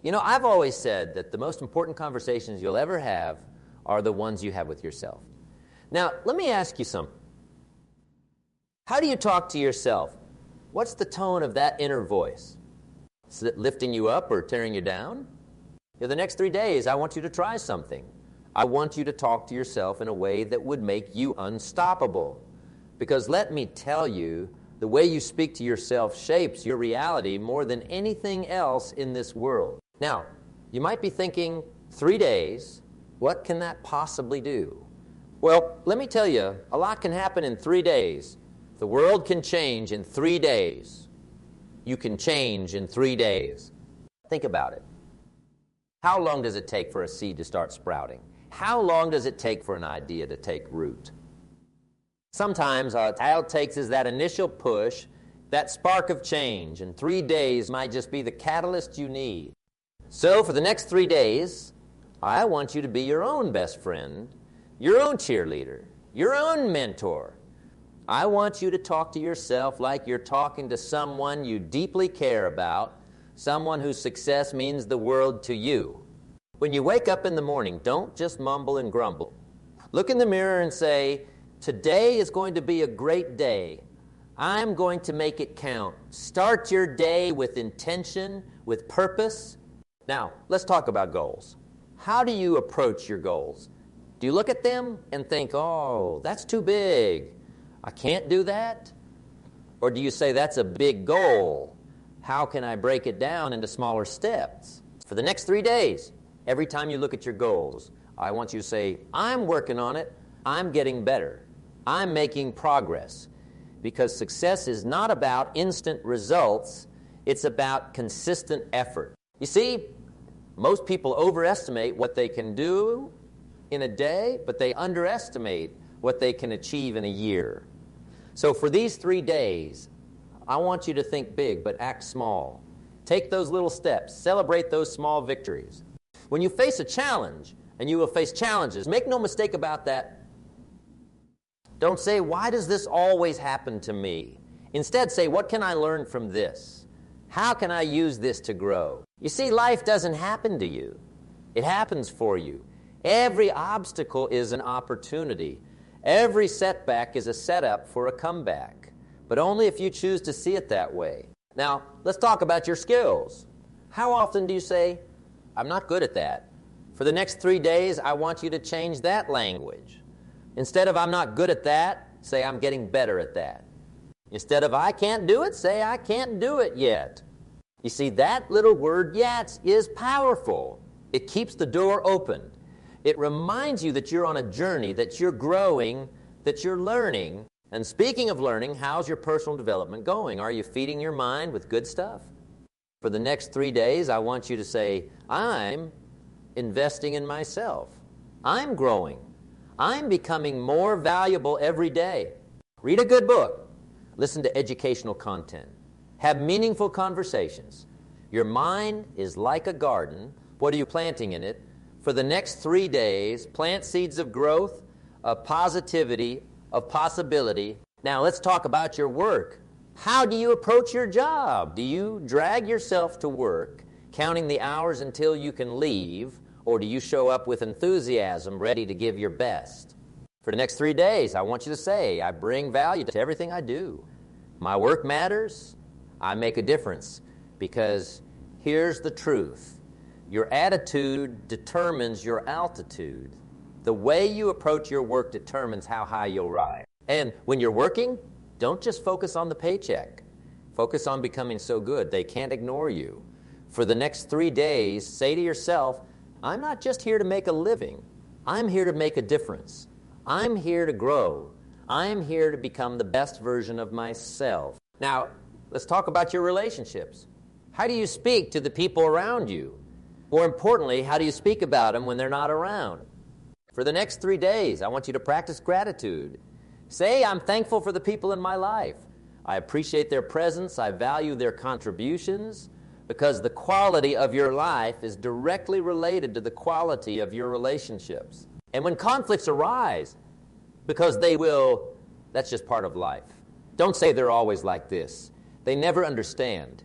You know, I've always said that the most important conversations you'll ever have are the ones you have with yourself. Now, let me ask you something. How do you talk to yourself? What's the tone of that inner voice? Is it lifting you up or tearing you down? The next 3 days, I want you to try something. I want you to talk to yourself in a way that would make you unstoppable. Because let me tell you, the way you speak to yourself shapes your reality more than anything else in this world. Now, you might be thinking, 3 days, what can that possibly do? Well, let me tell you, a lot can happen in 3 days. The world can change in 3 days. You can change in 3 days. Think about it. How long does it take for a seed to start sprouting? How long does it take for an idea to take root? Sometimes all it takes is that initial push, that spark of change, and 3 days might just be the catalyst you need. So for the next 3 days, I want you to be your own best friend, your own cheerleader, your own mentor. I want you to talk to yourself like you're talking to someone you deeply care about, someone whose success means the world to you. When you wake up in the morning, don't just mumble and grumble. Look in the mirror and say, today is going to be a great day. I'm going to make it count. Start your day with intention, with purpose. Now, let's talk about goals. How do you approach your goals? Do you look at them and think, oh, that's too big. I can't do that? Or do you say, that's a big goal. How can I break it down into smaller steps? For the next 3 days, every time you look at your goals, I want you to say, I'm working on it. I'm getting better. I'm making progress. Because success is not about instant results. It's about consistent effort. You see, most people overestimate what they can do in a day, but they underestimate what they can achieve in a year. So for these 3 days, I want you to think big, but act small. Take those little steps. Celebrate those small victories. When you face a challenge, and you will face challenges, make no mistake about that. Don't say, why does this always happen to me? Instead, say, what can I learn from this? How can I use this to grow? You see, life doesn't happen to you. It happens for you. Every obstacle is an opportunity. Every setback is a setup for a comeback, but only if you choose to see it that way. Now, let's talk about your skills. How often do you say, I'm not good at that? For the next 3 days, I want you to change that language. Instead of I'm not good at that, say I'm getting better at that. Instead of I can't do it, say I can't do it yet. You see, that little word yet is powerful. It keeps the door open. It reminds you that you're on a journey, that you're growing, that you're learning. And speaking of learning, how's your personal development going? Are you feeding your mind with good stuff? For the next 3 days, I want you to say, I'm investing in myself. I'm growing. I'm becoming more valuable every day. Read a good book. Listen to educational content. Have meaningful conversations. Your mind is like a garden. What are you planting in it? For the next 3 days, plant seeds of growth, of positivity, of possibility. Now let's talk about your work. How do you approach your job? Do you drag yourself to work, counting the hours until you can leave, or do you show up with enthusiasm, ready to give your best? For the next 3 days, I want you to say, I bring value to everything I do. My work matters. I make a difference. Because here's the truth. Your attitude determines your altitude. The way you approach your work determines how high you'll rise. And when you're working, don't just focus on the paycheck. Focus on becoming so good they can't ignore you. For the next 3 days, say to yourself, I'm not just here to make a living. I'm here to make a difference. I'm here to grow. I'm here to become the best version of myself. Now, let's talk about your relationships. How do you speak to the people around you? More importantly, how do you speak about them when they're not around? For the next 3 days, I want you to practice gratitude. Say, I'm thankful for the people in my life. I appreciate their presence. I value their contributions, because the quality of your life is directly related to the quality of your relationships. And when conflicts arise, because they will, that's just part of life. Don't say they're always like this. They never understand.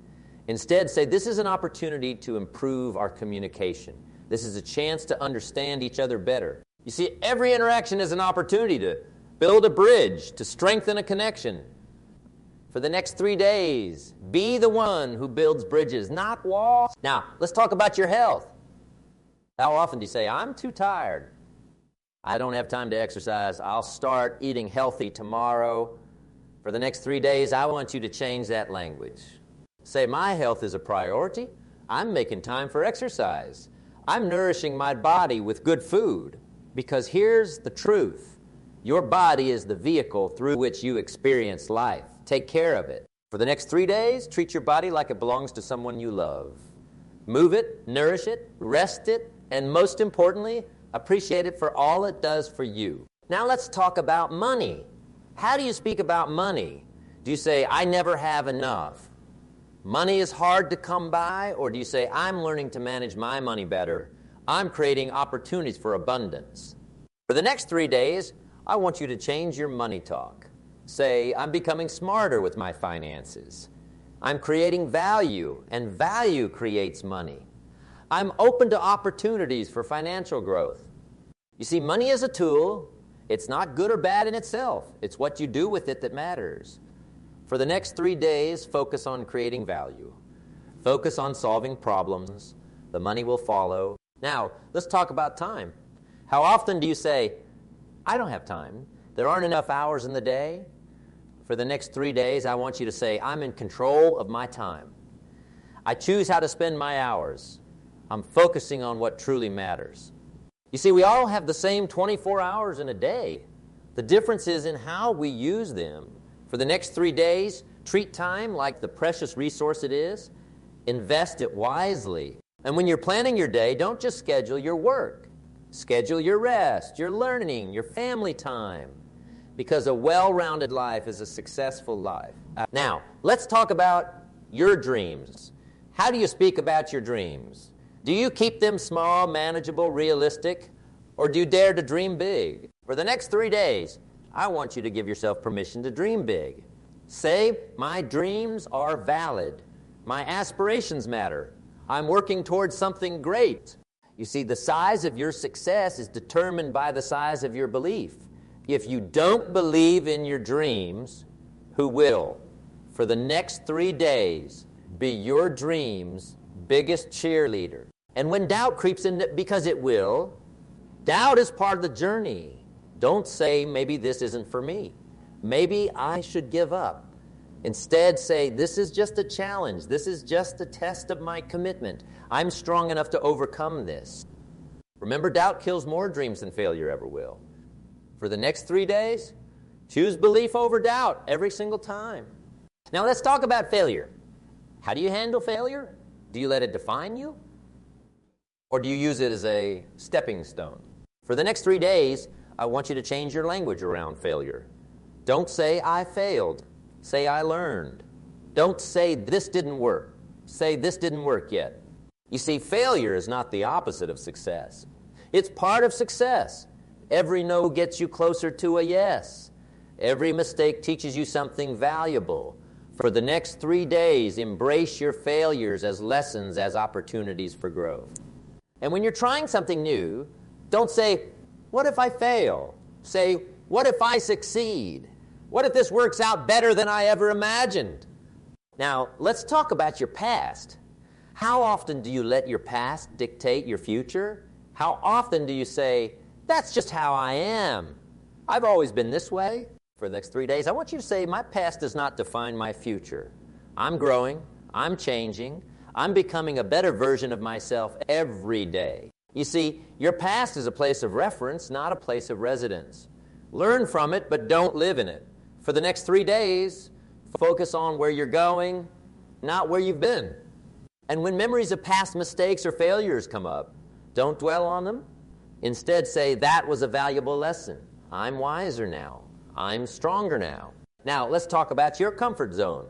Instead, say, this is an opportunity to improve our communication. This is a chance to understand each other better. You see, every interaction is an opportunity to build a bridge, to strengthen a connection. For the next 3 days, be the one who builds bridges, not walls. Now, let's talk about your health. How often do you say, I'm too tired? I don't have time to exercise. I'll start eating healthy tomorrow. For the next 3 days, I want you to change that language. Say, my health is a priority. I'm making time for exercise. I'm nourishing my body with good food. Because here's the truth. Your body is the vehicle through which you experience life. Take care of it. For the next 3 days, treat your body like it belongs to someone you love. Move it, nourish it, rest it, and most importantly, appreciate it for all it does for you. Now let's talk about money. How do you speak about money? Do you say, I never have enough? Money is hard to come by? Or do you say, I'm learning to manage my money better? I'm creating opportunities for abundance. For the next 3 days, I want you to change your money talk. Say, I'm becoming smarter with my finances. I'm creating value, and value creates money. I'm open to opportunities for financial growth. You see, money is a tool. It's not good or bad in itself. It's what you do with it that matters. For the next 3 days, focus on creating value. Focus on solving problems. The money will follow. Now, let's talk about time. How often do you say, I don't have time. There aren't enough hours in the day. For the next 3 days, I want you to say, I'm in control of my time. I choose how to spend my hours. I'm focusing on what truly matters. You see, we all have the same 24 hours in a day. The difference is in how we use them. For the next 3 days, treat time like the precious resource it is. Invest it wisely. And when you're planning your day, don't just schedule your work. Schedule your rest, your learning, your family time. Because a well-rounded life is a successful life. Now, let's talk about your dreams. How do you speak about your dreams? Do you keep them small, manageable, realistic? Or do you dare to dream big? For the next 3 days, I want you to give yourself permission to dream big. Say, my dreams are valid. My aspirations matter. I'm working towards something great. You see, the size of your success is determined by the size of your belief. If you don't believe in your dreams, who will? For the next 3 days, be your dreams' biggest cheerleader. And when doubt creeps in, because it will, doubt is part of the journey. Don't say, maybe this isn't for me. Maybe I should give up. Instead, say, this is just a challenge. This is just a test of my commitment. I'm strong enough to overcome this. Remember, doubt kills more dreams than failure ever will. For the next 3 days, choose belief over doubt every single time. Now let's talk about failure. How do you handle failure? Do you let it define you? Or do you use it as a stepping stone? For the next 3 days, I want you to change your language around failure. Don't say, I failed. Say, I learned. Don't say, this didn't work. Say, this didn't work yet. You see, failure is not the opposite of success. It's part of success. Every no gets you closer to a yes. Every mistake teaches you something valuable. For the next 3 days, embrace your failures as lessons, as opportunities for growth. And when you're trying something new, don't say, what if I fail? Say, what if I succeed? What if this works out better than I ever imagined? Now, let's talk about your past. How often do you let your past dictate your future? How often do you say, that's just how I am. I've always been this way. For the next 3 days, I want you to say, my past does not define my future. I'm growing. I'm changing. I'm becoming a better version of myself every day. You see, your past is a place of reference, not a place of residence. Learn from it, but don't live in it. For the next 3 days, focus on where you're going, not where you've been. And when memories of past mistakes or failures come up, don't dwell on them. Instead, say, that was a valuable lesson. I'm wiser now. I'm stronger now. Now, let's talk about your comfort zone.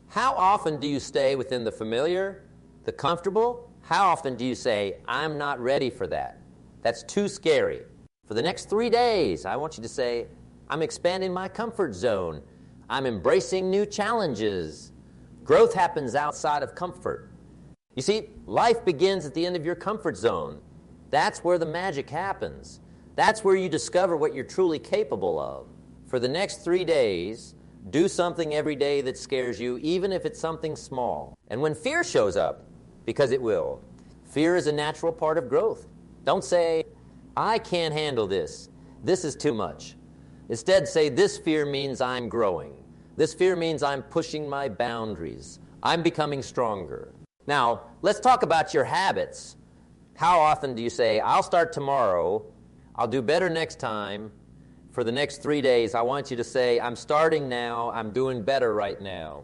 How often do you stay within the familiar, the comfortable? How often do you say, I'm not ready for that? That's too scary. For the next 3 days, I want you to say, I'm expanding my comfort zone. I'm embracing new challenges. Growth happens outside of comfort. You see, life begins at the end of your comfort zone. That's where the magic happens. That's where you discover what you're truly capable of. For the next 3 days, do something every day that scares you, even if it's something small. And when fear shows up, because it will, fear is a natural part of growth. Don't say, I can't handle this. This is too much. Instead, say, this fear means I'm growing. This fear means I'm pushing my boundaries. I'm becoming stronger. Now, let's talk about your habits. How often do you say, I'll start tomorrow, I'll do better next time. For the next 3 days, I want you to say, I'm starting now, I'm doing better right now.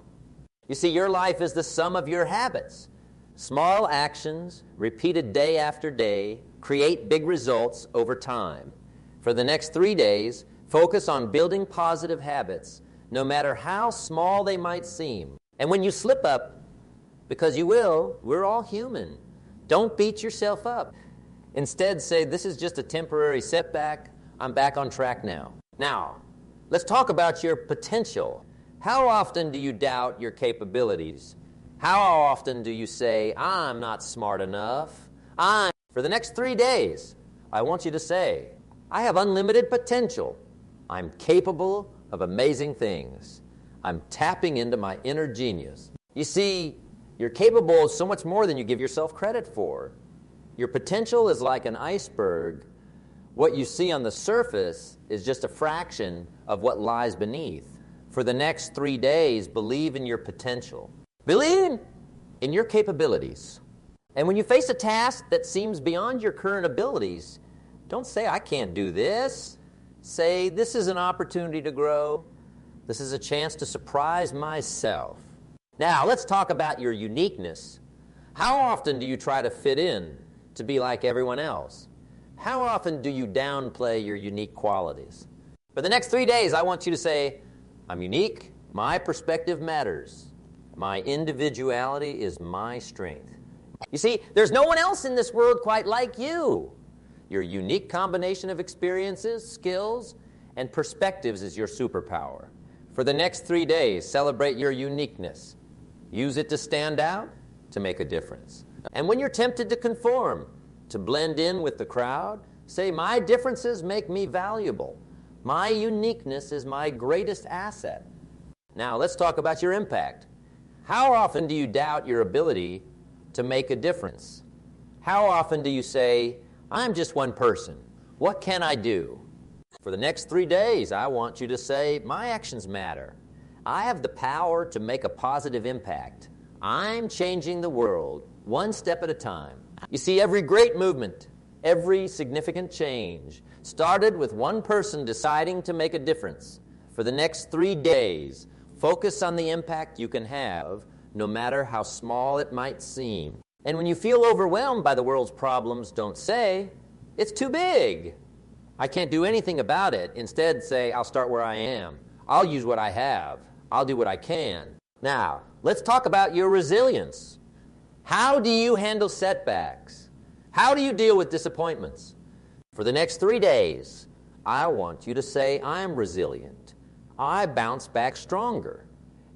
You see, your life is the sum of your habits. Small actions, repeated day after day, create big results over time. For the next 3 days, focus on building positive habits, no matter how small they might seem. And when you slip up, because you will, we're all human, don't beat yourself up. Instead, say, this is just a temporary setback. I'm back on track now. Now, let's talk about your potential. How often do you doubt your capabilities? How often do you say, I'm not smart enough? For the next 3 days, I want you to say, I have unlimited potential. I'm capable of amazing things. I'm tapping into my inner genius. You see, you're capable of so much more than you give yourself credit for. Your potential is like an iceberg. What you see on the surface is just a fraction of what lies beneath. For the next 3 days, believe in your potential. Believe in your capabilities. And when you face a task that seems beyond your current abilities, don't say, I can't do this. Say, this is an opportunity to grow. This is a chance to surprise myself. Now, let's talk about your uniqueness. How often do you try to fit in to be like everyone else? How often do you downplay your unique qualities? For the next 3 days, I want you to say, I'm unique, my perspective matters, my individuality is my strength. You see, there's no one else in this world quite like you. Your unique combination of experiences, skills, and perspectives is your superpower. For the next 3 days, celebrate your uniqueness. Use it to stand out, to make a difference. And when you're tempted to conform, to blend in with the crowd, say, my differences make me valuable. My uniqueness is my greatest asset. Now, let's talk about your impact. How often do you doubt your ability to make a difference? How often do you say, I'm just one person. What can I do? For the next 3 days, I want you to say, my actions matter. I have the power to make a positive impact. I'm changing the world one step at a time. You see, every great movement, every significant change started with one person deciding to make a difference. For the next 3 days, focus on the impact you can have, no matter how small it might seem. And when you feel overwhelmed by the world's problems, don't say, it's too big. I can't do anything about it. Instead, say, I'll start where I am. I'll use what I have. I'll do what I can. Now, let's talk about your resilience. How do you handle setbacks? How do you deal with disappointments? For the next 3 days, I want you to say, I'm resilient. I bounce back stronger.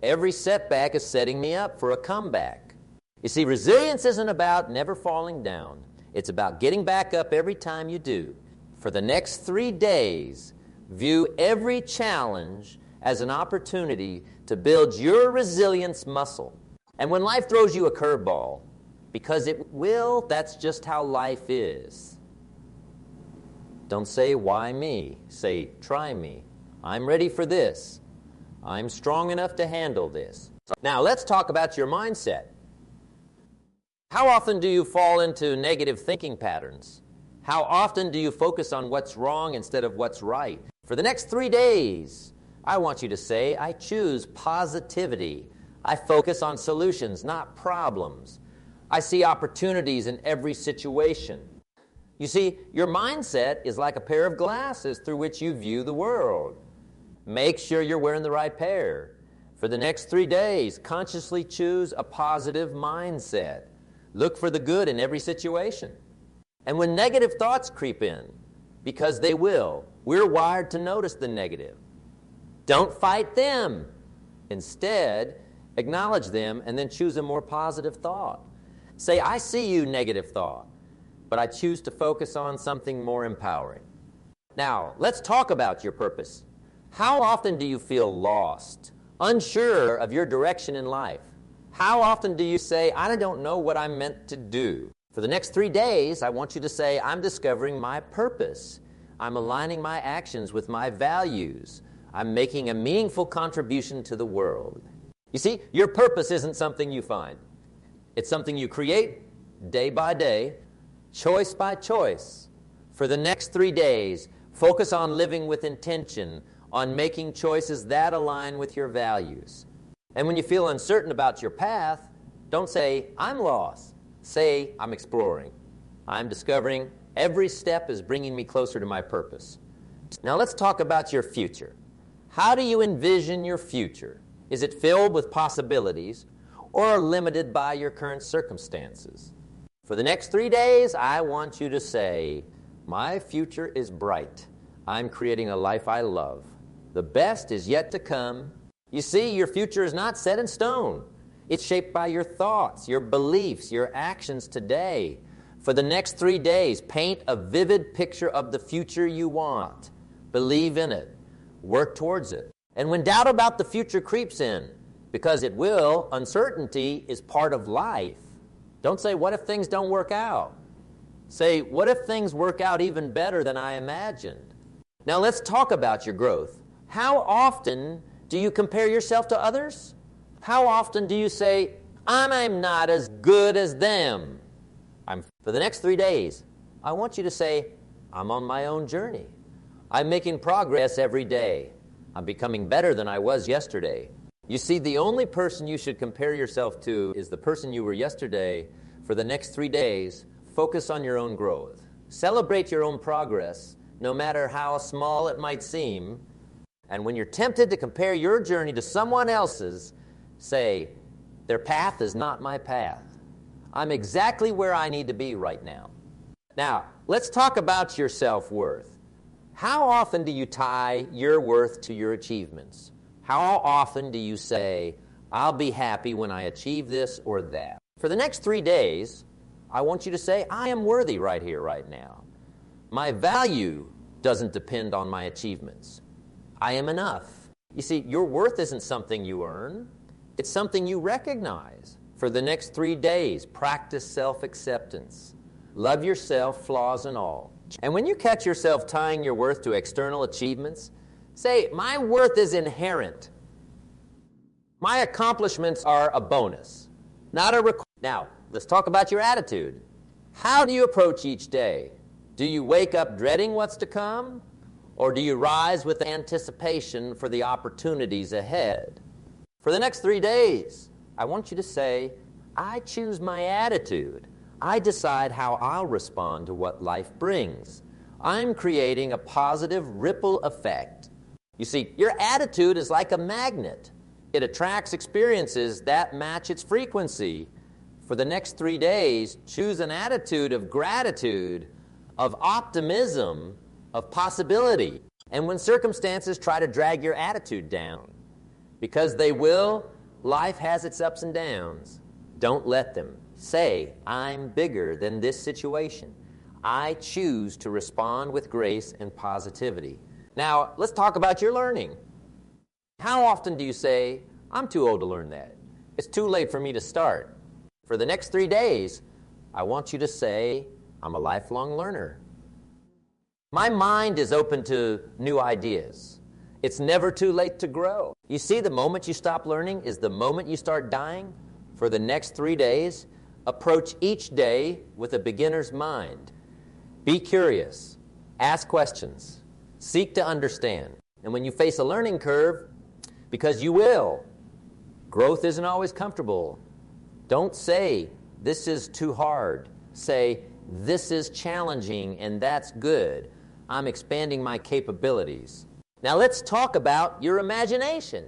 Every setback is setting me up for a comeback. You see, resilience isn't about never falling down. It's about getting back up every time you do. For the next 3 days, view every challenge as an opportunity to build your resilience muscle. And when life throws you a curveball, because it will, that's just how life is. Don't say, why me? Say, try me. I'm ready for this. I'm strong enough to handle this. Now, let's talk about your mindset. How often do you fall into negative thinking patterns? How often do you focus on what's wrong instead of what's right? For the next 3 days, I want you to say, I choose positivity. I focus on solutions, not problems. I see opportunities in every situation. You see, your mindset is like a pair of glasses through which you view the world. Make sure you're wearing the right pair. For the next 3 days, consciously choose a positive mindset. Look for the good in every situation. And when negative thoughts creep in, because they will, we're wired to notice the negative. Don't fight them. Instead, Acknowledge them and then choose a more positive thought. Say, I see you, negative thought, but I choose to focus on something more empowering. Now, let's talk about your purpose. How often do you feel lost, unsure of your direction in life? How often do you say, I don't know what I'm meant to do? For the next 3 days, I want you to say, I'm discovering my purpose. I'm aligning my actions with my values. I'm making a meaningful contribution to the world. You see, your purpose isn't something you find. It's something you create day by day, choice by choice. For the next 3 days, focus on living with intention, on making choices that align with your values. And when you feel uncertain about your path, don't say, I'm lost. Say, I'm exploring. I'm discovering. Every step is bringing me closer to my purpose. Now let's talk about your future. How do you envision your future? Is it filled with possibilities or limited by your current circumstances? For the next 3 days, I want you to say, my future is bright. I'm creating a life I love. The best is yet to come. You see, your future is not set in stone. It's shaped by your thoughts, your beliefs, your actions today. For the next 3 days, paint a vivid picture of the future you want. Believe in it. Work towards it. And when doubt about the future creeps in, because it will, uncertainty is part of life. Don't say, what if things don't work out? Say, what if things work out even better than I imagined? Now let's talk about your growth. How often do you compare yourself to others? How often do you say, I'm not as good as them? For the next 3 days, I want you to say, I'm on my own journey. I'm making progress every day. I'm becoming better than I was yesterday. You see, the only person you should compare yourself to is the person you were yesterday. For the next 3 days, focus on your own growth. Celebrate your own progress, no matter how small it might seem. And when you're tempted to compare your journey to someone else's, say, their path is not my path. I'm exactly where I need to be right now. Now, let's talk about your self-worth. How often do you tie your worth to your achievements? How often do you say, I'll be happy when I achieve this or that? For the next 3 days, I want you to say, I am worthy right here, right now. My value doesn't depend on my achievements. I am enough. You see, your worth isn't something you earn. It's something you recognize. For the next 3 days, practice self-acceptance. Love yourself, flaws and all. And when you catch yourself tying your worth to external achievements, say, my worth is inherent. My accomplishments are a bonus, not a requirement. Now, let's talk about your attitude. How do you approach each day? Do you wake up dreading what's to come? Or do you rise with anticipation for the opportunities ahead? For the next 3 days, I want you to say, I choose my attitude. I decide how I'll respond to what life brings. I'm creating a positive ripple effect. You see, your attitude is like a magnet. It attracts experiences that match its frequency. For the next 3 days, choose an attitude of gratitude, of optimism, of possibility. And when circumstances try to drag your attitude down, because they will, life has its ups and downs. Don't let them. Say, I'm bigger than this situation. I choose to respond with grace and positivity. Now, let's talk about your learning. How often do you say, I'm too old to learn that? It's too late for me to start. For the next 3 days, I want you to say, I'm a lifelong learner. My mind is open to new ideas. It's never too late to grow. You see, the moment you stop learning is the moment you start dying. For the next 3 days, approach each day with a beginner's mind. Be curious. Ask questions. Seek to understand. And when you face a learning curve, because you will, growth isn't always comfortable. Don't say, this is too hard. Say, this is challenging and that's good. I'm expanding my capabilities. Now let's talk about your imagination.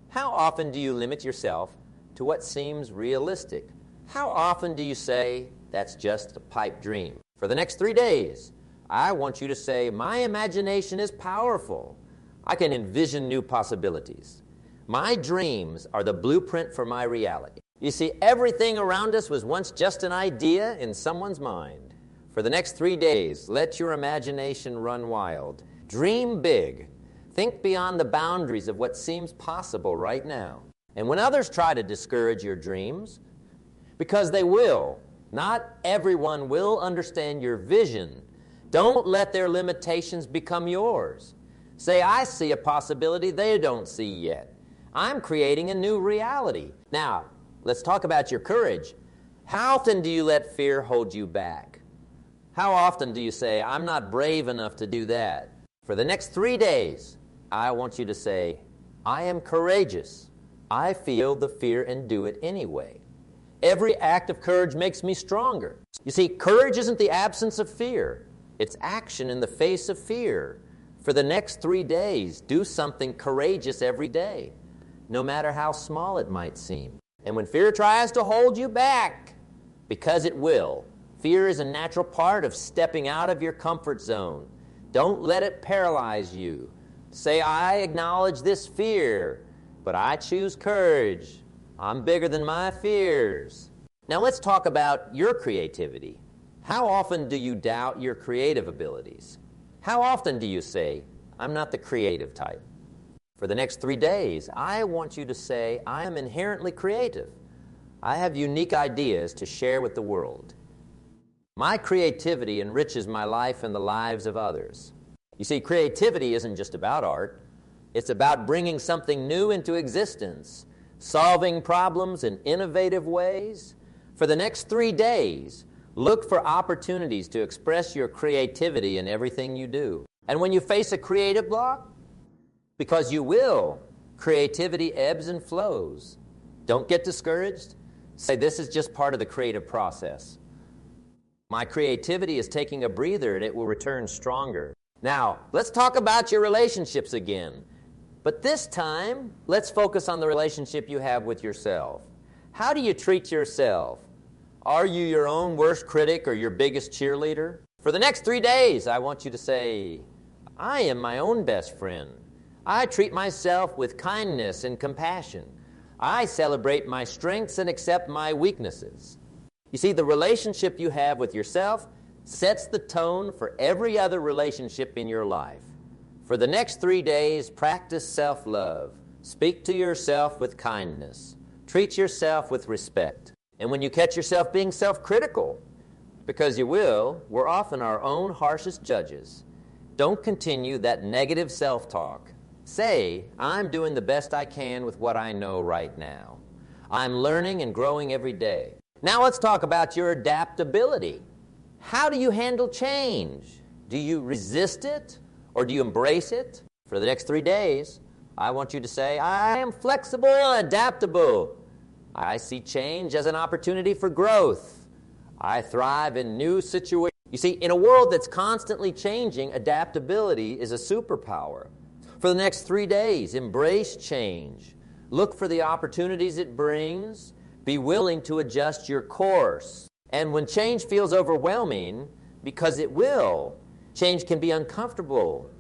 How often do you limit yourself to what seems realistic? How often do you say, that's just a pipe dream? For the next 3 days, I want you to say, my imagination is powerful. I can envision new possibilities. My dreams are the blueprint for my reality. You see, everything around us was once just an idea in someone's mind. For the next 3 days, let your imagination run wild. Dream big. Think beyond the boundaries of what seems possible right now. And when others try to discourage your dreams, because they will, not everyone will understand your vision. Don't let their limitations become yours. Say, I see a possibility they don't see yet. I'm creating a new reality. Now, let's talk about your courage. How often do you let fear hold you back? How often do you say, I'm not brave enough to do that? For the next 3 days, I want you to say, I am courageous. I feel the fear and do it anyway. Every act of courage makes me stronger. You see, courage isn't the absence of fear. It's action in the face of fear. For the next 3 days, do something courageous every day, no matter how small it might seem. And when fear tries to hold you back, because it will, fear is a natural part of stepping out of your comfort zone. Don't let it paralyze you. Say, I acknowledge this fear, but I choose courage. I'm bigger than my fears. Now let's talk about your creativity. How often do you doubt your creative abilities? How often do you say, I'm not the creative type? For the next 3 days, I want you to say, I am inherently creative. I have unique ideas to share with the world. My creativity enriches my life and the lives of others. You see, creativity isn't just about art. It's about bringing something new into existence, solving problems in innovative ways. For the next 3 days, look for opportunities to express your creativity in everything you do. And when you face a creative block, because you will, creativity ebbs and flows. Don't get discouraged. Say, this is just part of the creative process. My creativity is taking a breather and it will return stronger. Now, let's talk about your relationships again. But this time, let's focus on the relationship you have with yourself. How do you treat yourself? Are you your own worst critic or your biggest cheerleader? For the next 3 days, I want you to say, I am my own best friend. I treat myself with kindness and compassion. I celebrate my strengths and accept my weaknesses. You see, the relationship you have with yourself sets the tone for every other relationship in your life. For the next 3 days, practice self-love. Speak to yourself with kindness. Treat yourself with respect. And when you catch yourself being self-critical, because you will, we're often our own harshest judges. Don't continue that negative self-talk. Say, I'm doing the best I can with what I know right now. I'm learning and growing every day. Now let's talk about your adaptability. How do you handle change? Do you resist it or do you embrace it? For the next 3 days, I want you to say, I am flexible and adaptable. I see change as an opportunity for growth. I thrive in new situations. You see, in a world that's constantly changing, adaptability is a superpower. For the next 3 days, embrace change. Look for the opportunities it brings. Be willing to adjust your course. And when change feels overwhelming, because it will, change can be uncomfortable.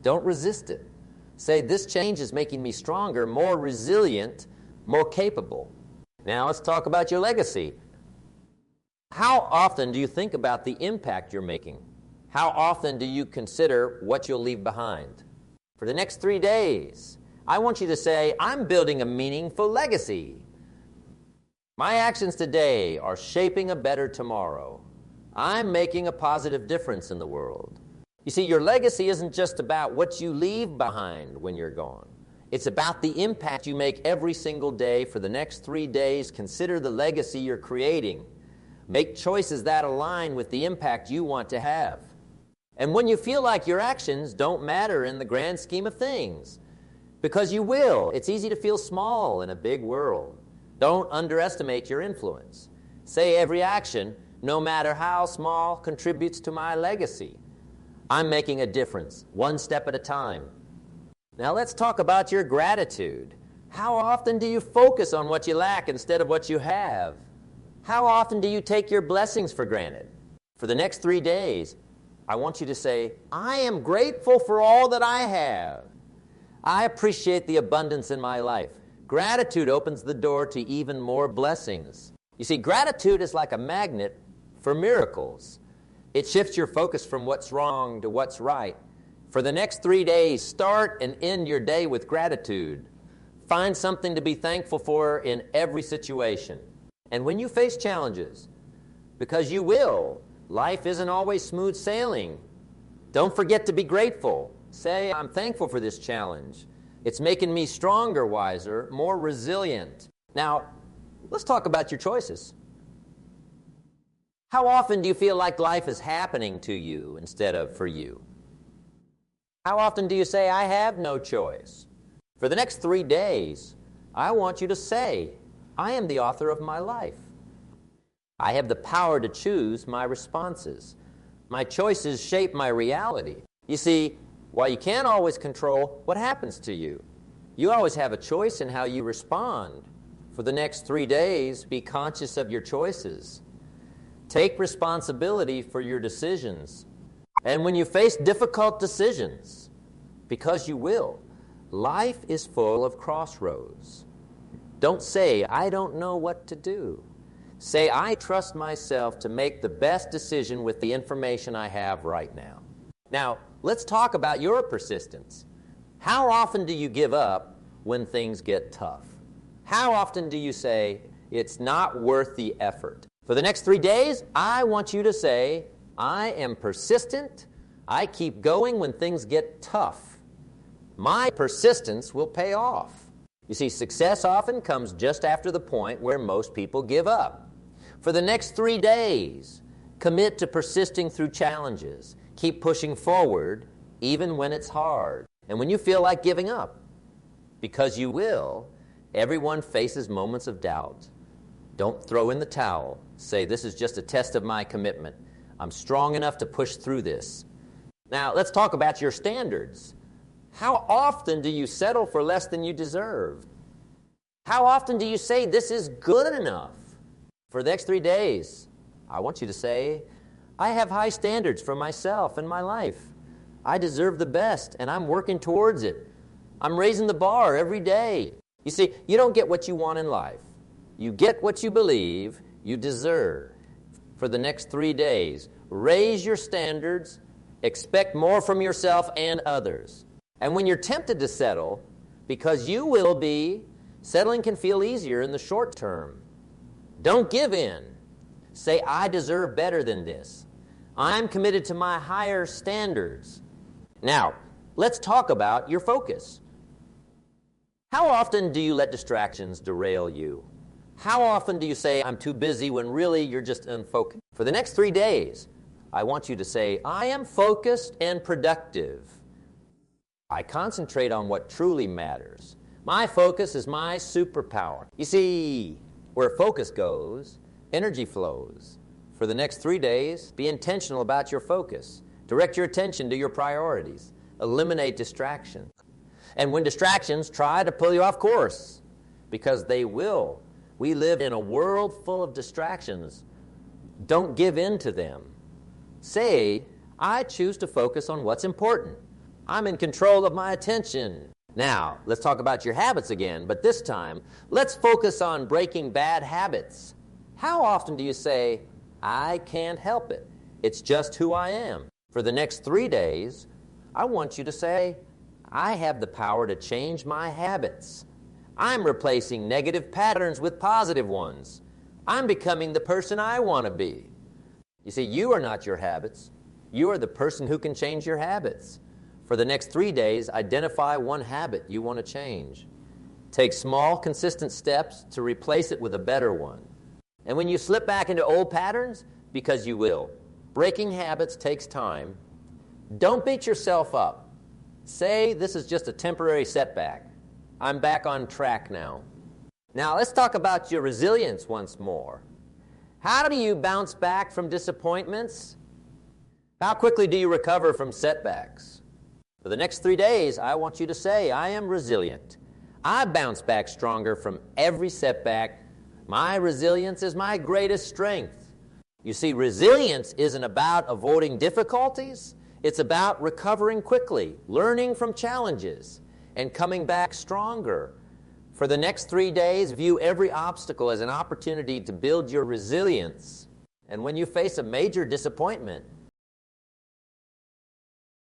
Don't resist it. Say, this change is making me stronger, more resilient, more capable. Now let's talk about your legacy. How often do you think about the impact you're making? How often do you consider what you'll leave behind? For the next 3 days, I want you to say, I'm building a meaningful legacy. My actions today are shaping a better tomorrow. I'm making a positive difference in the world. You see, your legacy isn't just about what you leave behind when you're gone. It's about the impact you make every single day. For the next 3 days, consider the legacy you're creating. Make choices that align with the impact you want to have. And when you feel like your actions don't matter in the grand scheme of things, because you will, it's easy to feel small in a big world. Don't underestimate your influence. Say, every action, no matter how small, contributes to my legacy. I'm making a difference, one step at a time. Now let's talk about your gratitude. How often do you focus on what you lack instead of what you have? How often do you take your blessings for granted? For the next 3 days, I want you to say, I am grateful for all that I have. I appreciate the abundance in my life. Gratitude opens the door to even more blessings. You see, gratitude is like a magnet for miracles. It shifts your focus from what's wrong to what's right. For the next 3 days, start and end your day with gratitude. Find something to be thankful for in every situation. And when you face challenges, because you will, life isn't always smooth sailing. Don't forget to be grateful. Say, I'm thankful for this challenge. It's making me stronger, wiser, more resilient. Now, let's talk about your choices. How often do you feel like life is happening to you instead of for you? How often do you say, I have no choice? For the next 3 days, I want you to say, I am the author of my life. I have the power to choose my responses. My choices shape my reality. You see, while you can't always control what happens to you, you always have a choice in how you respond. For the next 3 days, be conscious of your choices. Take responsibility for your decisions. And when you face difficult decisions, because you will, life is full of crossroads. Don't say, I don't know what to do. Say, I trust myself to make the best decision with the information I have right now. Now, let's talk about your persistence. How often do you give up when things get tough? How often do you say, it's not worth the effort? For the next 3 days, I want you to say, I am persistent. I keep going when things get tough. My persistence will pay off. You see, success often comes just after the point where most people give up. For the next 3 days, commit to persisting through challenges. Keep pushing forward, even when it's hard. And when you feel like giving up, because you will, everyone faces moments of doubt. Don't throw in the towel. Say, this is just a test of my commitment. I'm strong enough to push through this. Now, let's talk about your standards. How often do you settle for less than you deserve? How often do you say, this is good enough? For the next 3 days, I want you to say, I have high standards for myself and my life. I deserve the best, and I'm working towards it. I'm raising the bar every day. You see, you don't get what you want in life. You get what you believe you deserve. For the next 3 days, raise your standards, expect more from yourself and others. And when you're tempted to settle, because you will be, settling can feel easier in the short term. Don't give in. Say, I deserve better than this. I'm committed to my higher standards. Now, let's talk about your focus. How often do you let distractions derail you? How often do you say, I'm too busy, when really you're just unfocused? For the next 3 days, I want you to say, I am focused and productive. I concentrate on what truly matters. My focus is my superpower. You see, where focus goes, energy flows. For the next 3 days, be intentional about your focus. Direct your attention to your priorities. Eliminate distractions. And when distractions try to pull you off course, because they will. We live in a world full of distractions. Don't give in to them. Say, I choose to focus on what's important. I'm in control of my attention. Now, let's talk about your habits again, but this time, let's focus on breaking bad habits. How often do you say, I can't help it. It's just who I am. For the next 3 days, I want you to say, I have the power to change my habits. I'm replacing negative patterns with positive ones. I'm becoming the person I want to be. You see, you are not your habits. You are the person who can change your habits. For the next 3 days, identify one habit you want to change. Take small, consistent steps to replace it with a better one. And when you slip back into old patterns, because you will, breaking habits takes time, don't beat yourself up. Say, this is just a temporary setback. I'm back on track now. Now, let's talk about your resilience once more. How do you bounce back from disappointments? How quickly do you recover from setbacks? For the next 3 days, I want you to say, I am resilient. I bounce back stronger from every setback. My resilience is my greatest strength. You see, resilience isn't about avoiding difficulties. It's about recovering quickly, learning from challenges, and coming back stronger. For the next 3 days, view every obstacle as an opportunity to build your resilience. And when you face a major disappointment,